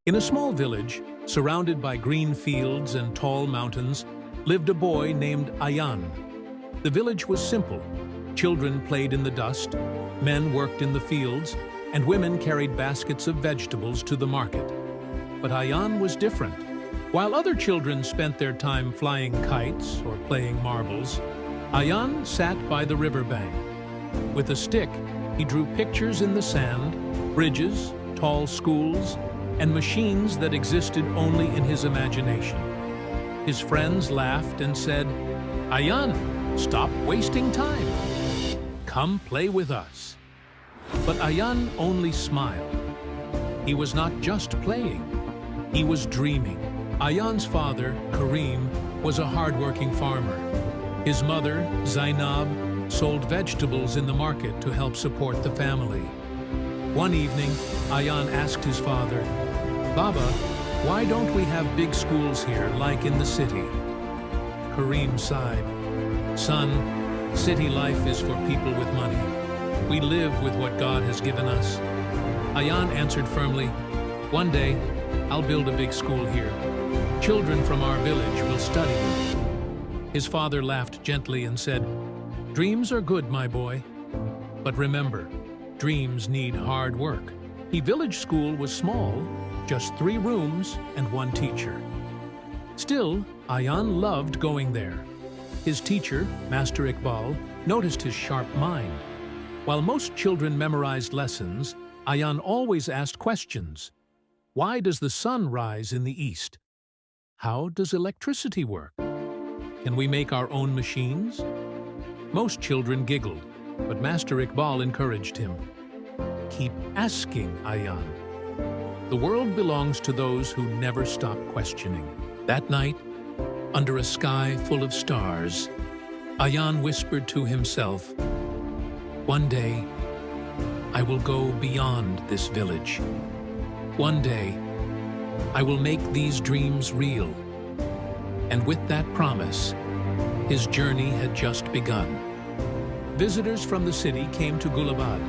In a small village, surrounded by green fields and tall mountains, lived a boy named Ayan. The village was simple. Children played in the dust, men worked in the fields, and women carried baskets of vegetables to the market. But Ayan was different. While other children spent their time flying kites or playing marbles, Ayan sat by the riverbank. With a stick, he drew pictures in the sand, bridges, tall schools, and machines that existed only in his imagination. His friends laughed and said, "Ayan, stop wasting time. Come play with us." But Ayan only smiled. He was not just playing, he was dreaming. Ayan's father, Karim, was a hard-working farmer. His mother, Zainab, sold vegetables in the market to help support the family. One evening, Ayan asked his father, "Baba, why don't we have big schools here like in the city?" Karim sighed. "Son, city life is for people with money. We live with what God has given us." Ayan answered firmly, "One day, I'll build a big school here. Children from our village will study." His father laughed gently and said, "Dreams are good, my boy. But remember, dreams need hard work." The village school was small, just 3 rooms and 1 teacher. Still, Ayan loved going there. His teacher, Master Iqbal, noticed his sharp mind. While most children memorized lessons, Ayan always asked questions. Why does the sun rise in the east? How does electricity work? Can we make our own machines? Most children giggled, but Master Iqbal encouraged him. Keep asking, Ayan. The world belongs to those who never stop questioning. That night, under a sky full of stars, Ayan whispered to himself, "One day, I will go beyond this village. One day, I will make these dreams real." And with that promise, his journey had just begun. Visitors from the city came to Gulabad.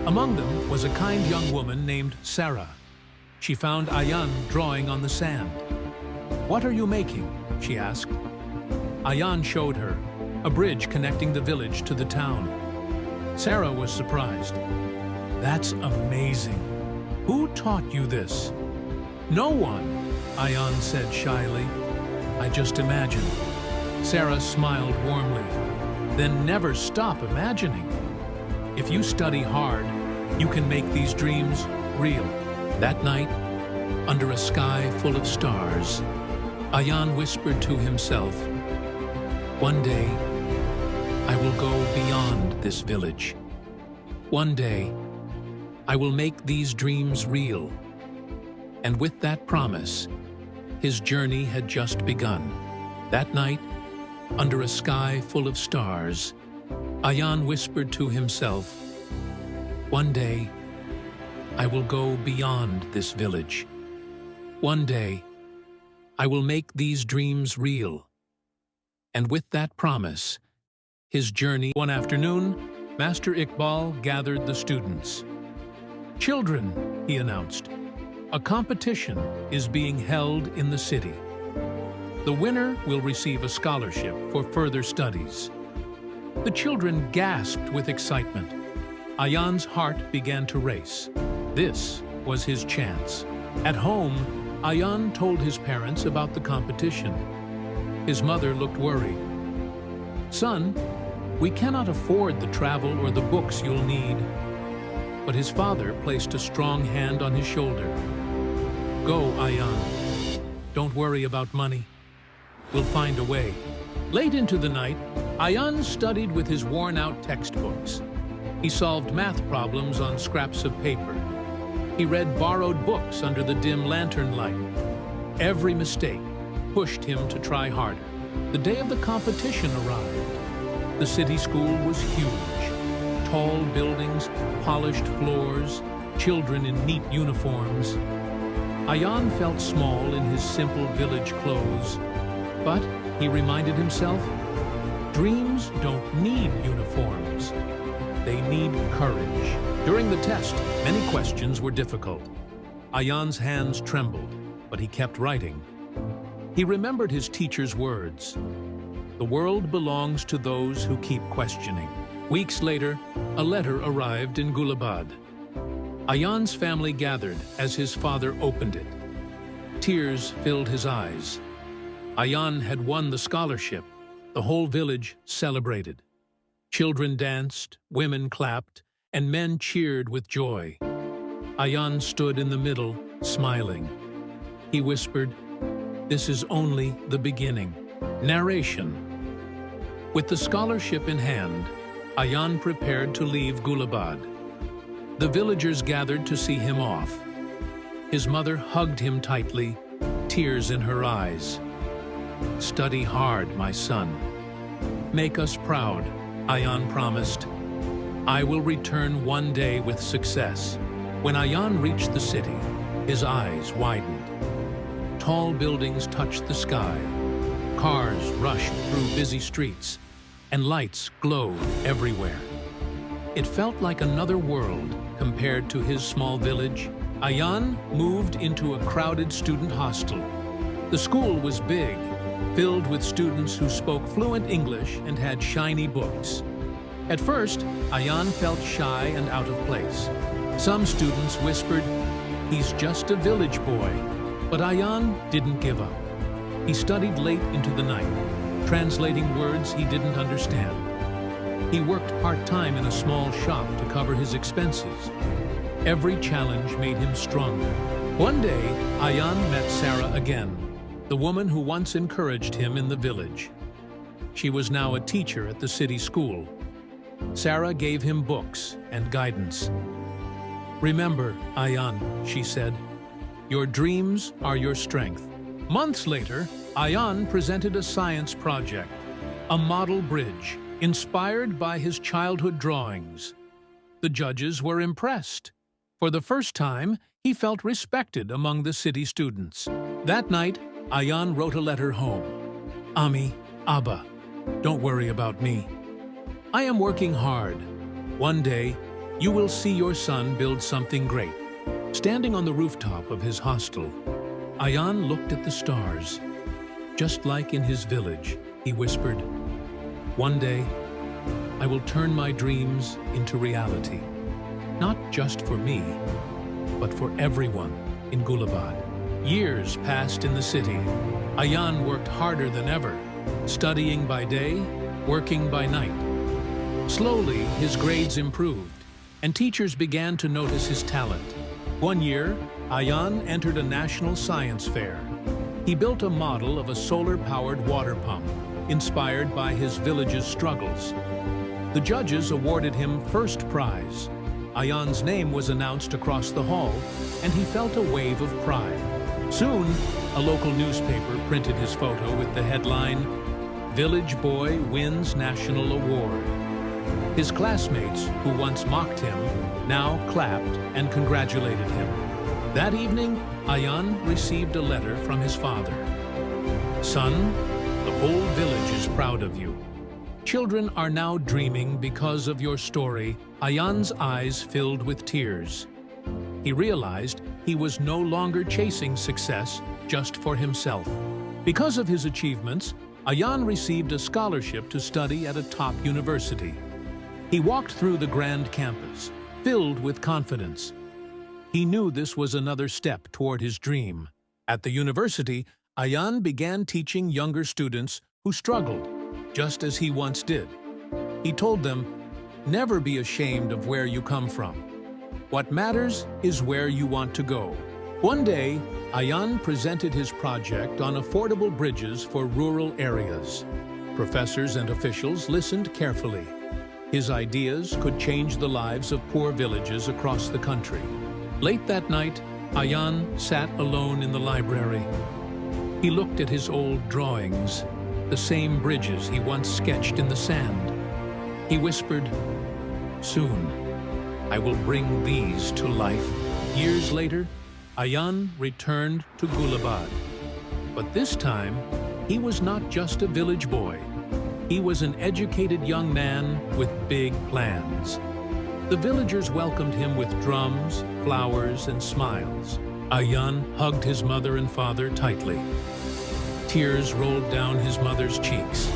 Among them was a kind young woman named Sarah. She found Ayan drawing on the sand. "What are you making?" she asked. Ayan showed her a bridge connecting the village to the town. Sarah was surprised. "That's amazing. Who taught you this?" "No one," Ayan said shyly. "I just imagined." Sarah smiled warmly. "Then never stop imagining. If you study hard, you can make these dreams real." That night, under a sky full of stars, Ayan whispered to himself, "One day, I will go beyond this village. One day, I will make these dreams real." And with that promise, his journey had just begun. That night, under a sky full of stars, Ayan whispered to himself, "One day, I will go beyond this village. One day, I will make these dreams real." And with that promise, his journey. One afternoon, Master Iqbal gathered the students. "Children," he announced, "a competition is being held in the city. The winner will receive a scholarship for further studies." The children gasped with excitement. Ayan's heart began to race. This was his chance. At home, Ayan told his parents about the competition. His mother looked worried. "Son, we cannot afford the travel or the books you'll need." But his father placed a strong hand on his shoulder. "Go, Ayan. Don't worry about money. We'll find a way." Late into the night, Ayan studied with his worn-out textbooks. He solved math problems on scraps of paper. He read borrowed books under the dim lantern light. Every mistake pushed him to try harder. The day of the competition arrived. The city school was huge. Tall buildings, polished floors, children in neat uniforms. Ayan felt small in his simple village clothes. But, he reminded himself, dreams don't need uniforms. They need courage. During the test, many questions were difficult. Ayan's hands trembled, but he kept writing. He remembered his teacher's words. The world belongs to those who keep questioning. Weeks later, a letter arrived in Gulabad. Ayan's family gathered as his father opened it. Tears filled his eyes. Ayan had won the scholarship. The whole village celebrated. Children danced, women clapped, and men cheered with joy. Ayan stood in the middle, smiling. He whispered, "This is only the beginning." Narration. With the scholarship in hand, Ayan prepared to leave Gulabad. The villagers gathered to see him off. His mother hugged him tightly, tears in her eyes. "Study hard, my son. Make us proud," Ayan promised. "I will return one day with success." When Ayan reached the city, his eyes widened. Tall buildings touched the sky. Cars rushed through busy streets, and lights glowed everywhere. It felt like another world compared to his small village. Ayan moved into a crowded student hostel. The school was big, filled with students who spoke fluent English and had shiny books. At first, Ayan felt shy and out of place. Some students whispered, "He's just a village boy." But Ayan didn't give up. He studied late into the night, translating words he didn't understand. He worked part-time in a small shop to cover his expenses. Every challenge made him stronger. One day, Ayan met Sarah again, the woman who once encouraged him in the village. She was now a teacher at the city school. Sarah gave him books and guidance. "Remember, Ayan," she said, "your dreams are your strength." Months later, Ayan presented a science project, a model bridge, inspired by his childhood drawings. The judges were impressed. For the first time, he felt respected among the city students. That night, Ayan wrote a letter home. "Ami, Abba, don't worry about me. I am working hard. One day, you will see your son build something great." Standing on the rooftop of his hostel, Ayan looked at the stars. Just like in his village, he whispered, "One day, I will turn my dreams into reality. Not just for me, but for everyone in Gulabad." Years passed in the city. Ayan worked harder than ever, studying by day, working by night. Slowly, his grades improved, and teachers began to notice his talent. One year, Ayan entered a national science fair. He built a model of a solar-powered water pump, inspired by his village's struggles. The judges awarded him first prize. Ayan's name was announced across the hall, and he felt a wave of pride. Soon, a local newspaper printed his photo with the headline, "Village Boy Wins National Award." His classmates, who once mocked him, now clapped and congratulated him. That evening, Ayan received a letter from his father. "Son, the whole village is proud of you. Children are now dreaming because of your story." Ayan's eyes filled with tears. He realized he was no longer chasing success just for himself. Because of his achievements, Ayan received a scholarship to study at a top university. He walked through the grand campus, filled with confidence. He knew this was another step toward his dream. At the university, Ayan began teaching younger students who struggled, just as he once did. He told them, "Never be ashamed of where you come from. What matters is where you want to go." One day, Ayan presented his project on affordable bridges for rural areas. Professors and officials listened carefully. His ideas could change the lives of poor villages across the country. Late that night, Ayan sat alone in the library. He looked at his old drawings, the same bridges he once sketched in the sand. He whispered, "Soon, I will bring these to life." Years later, Ayan returned to Gulabad. But this time, he was not just a village boy. He was an educated young man with big plans. The villagers welcomed him with drums, flowers, and smiles. Ayan hugged his mother and father tightly. Tears rolled down his mother's cheeks.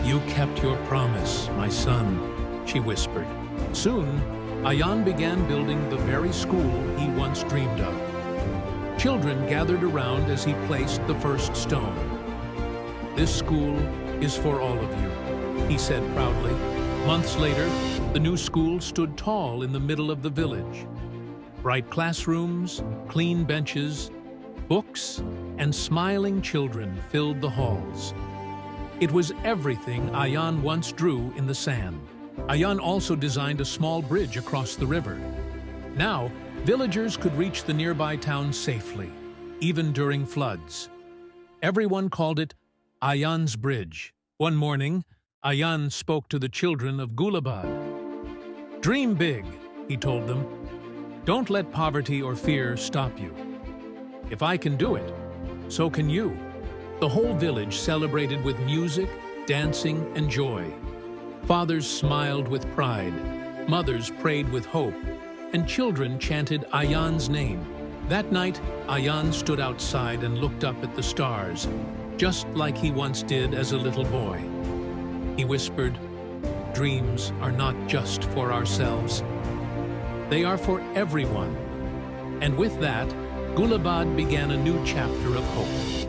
"You kept your promise, my son," she whispered. Soon, Ayan began building the very school he once dreamed of. Children gathered around as he placed the first stone. "This school is for all of you," he said proudly. Months later, the new school stood tall in the middle of the village. Bright classrooms, clean benches, books, and smiling children filled the halls. It was everything Ayan once drew in the sand. Ayan also designed a small bridge across the river. Now, villagers could reach the nearby town safely, even during floods. Everyone called it Ayan's Bridge. One morning, Ayan spoke to the children of Gulabad. "Dream big," he told them. "Don't let poverty or fear stop you. If I can do it, so can you." The whole village celebrated with music, dancing, and joy. Fathers smiled with pride, mothers prayed with hope, and children chanted Ayan's name. That night, Ayan stood outside and looked up at the stars, just like he once did as a little boy. He whispered, "Dreams are not just for ourselves. They are for everyone." And with that, Gulabad began a new chapter of hope.